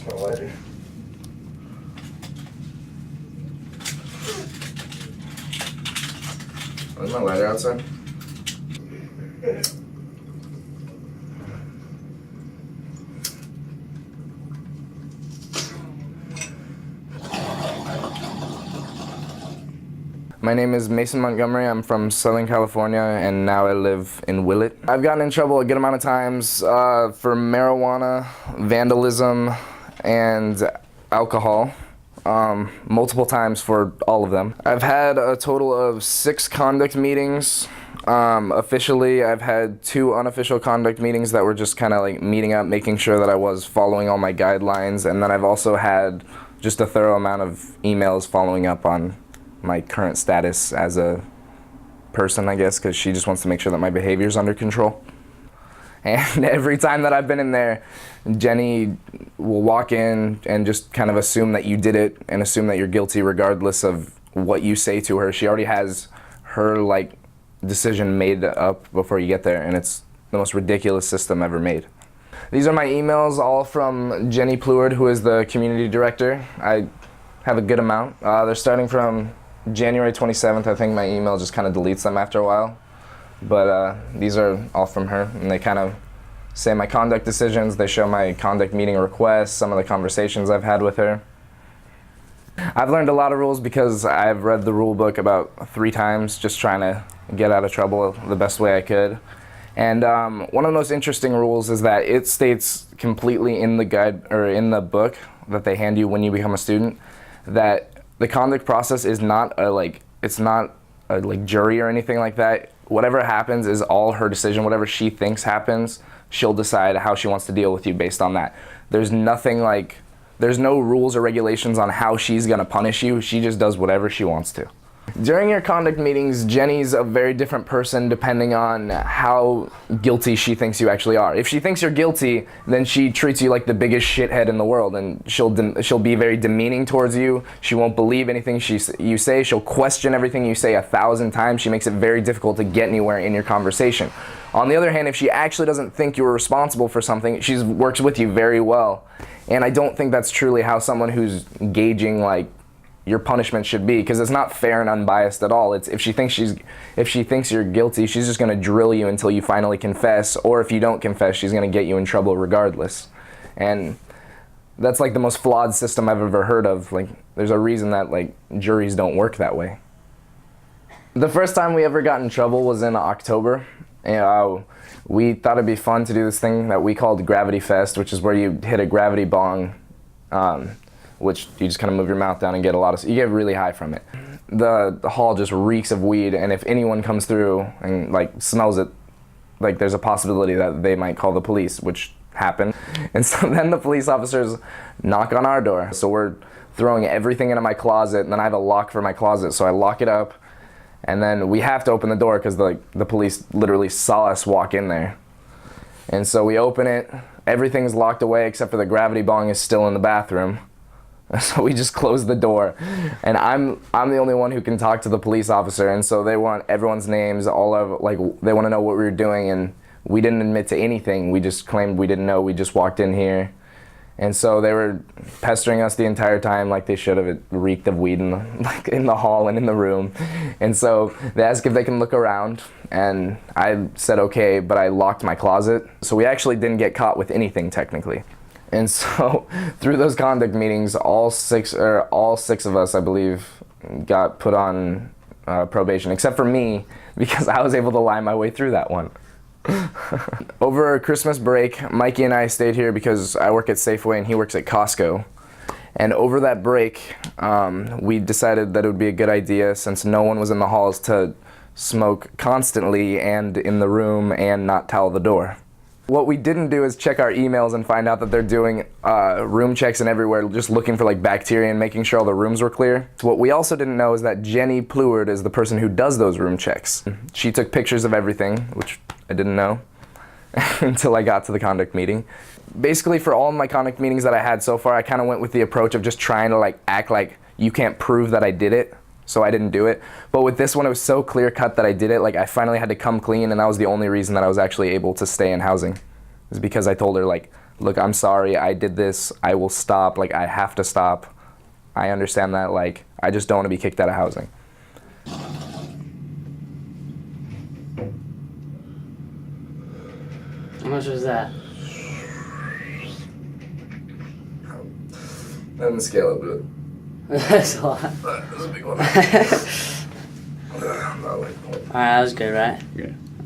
My lighter. Is my lighter outside? My name is Mason Montgomery. I'm from Southern California, and now I live in Willett. I've gotten in trouble a good amount of times for marijuana, vandalism, and alcohol. Multiple times for all of them. I've had a total of 6 conduct meetings. Officially, I've had 2 unofficial conduct meetings that were just kind of like meeting up, making sure that I was following all my guidelines, and then I've also had just a thorough amount of emails following up on my current status as a person, I guess, because she just wants to make sure that my behavior is under control. And every time that I've been in there, Jenny will walk in and just kind of assume that you did it and assume that you're guilty regardless of what you say to her. She already has her decision made up before you get there, and it's the most ridiculous system ever made. These are my emails, all from Jenny Pleward, who is the community director. I have a good amount. They're starting from January 27th. I think my email just kind of deletes them after a while. But these are all from her, and they kind of say my conduct decisions. They show my conduct meeting requests, some of the conversations I've had with her. I've learned a lot of rules because I've read the rule book about 3 times, just trying to get out of trouble the best way I could. And one of the most interesting rules is that it states completely in the guide, or in the book that they hand you when you become a student, that the conduct process is not it's not a jury or anything like that. Whatever happens is all her decision. Whatever she thinks happens, she'll decide how she wants to deal with you based on that. There's nothing there's no rules or regulations on how she's gonna punish you. She just does whatever she wants to. During your conduct meetings, Jenny's a very different person depending on how guilty she thinks you actually are. If she thinks you're guilty, then she treats you like the biggest shithead in the world, and she'll be very demeaning towards you. She won't believe anything you say. She'll question everything you say 1,000 times. She makes it very difficult to get anywhere in your conversation. On the other hand, if she actually doesn't think you're responsible for something, she works with you very well. And I don't think that's truly how someone who's gauging your punishment should be, because it's not fair and unbiased at all. It's if she thinks you're guilty, she's just going to drill you until you finally confess, or if you don't confess, she's going to get you in trouble regardless. And that's the most flawed system I've ever heard of. There's a reason that juries don't work that way. The first time we ever got in trouble was in October. And we thought it'd be fun to do this thing that we called Gravity Fest, which is where you hit a gravity bong, which you just kind of move your mouth down and you get really high from it. The hall just reeks of weed, and if anyone comes through and smells it, there's a possibility that they might call the police, which happened. And so then the police officers knock on our door. So we're throwing everything into my closet, and then I have a lock for my closet, so I lock it up, and then we have to open the door because the police literally saw us walk in there. And so we open it, everything's locked away except for the gravity bong is still in the bathroom. So we just closed the door, and I'm the only one who can talk to the police officer, and so they want everyone's names, they want to know what we were doing, and we didn't admit to anything. We just claimed we didn't know. We just walked in here, and so they were pestering us the entire time like they should have. It reeked of weed in the hall and in the room, and so they asked if they can look around, and I said okay, but I locked my closet, so we actually didn't get caught with anything technically. And so, through those conduct meetings, all six of us, I believe, got put on probation, except for me, because I was able to lie my way through that one. Over Christmas break, Mikey and I stayed here because I work at Safeway and he works at Costco. And over that break, we decided that it would be a good idea, since no one was in the halls, to smoke constantly and in the room and not towel the door. What we didn't do is check our emails and find out that they're doing room checks and everywhere, just looking for bacteria and making sure all the rooms were clear. So what we also didn't know is that Jenny Pleward is the person who does those room checks. She took pictures of everything, which I didn't know until I got to the conduct meeting. Basically, for all of my conduct meetings that I had so far, I kind of went with the approach of just trying to act like you can't prove that I did it, so I didn't do it. But with this one, it was so clear cut that I did it. I finally had to come clean, and that was the only reason that I was actually able to stay in housing. It was because I told her, look, I'm sorry, I did this, I will stop, like, I have to stop. I understand that, like, I just don't want to be kicked out of housing. How much was that? I didn't scale it, but That's a lot. that was a big one. Alright, that was good, right? Yeah.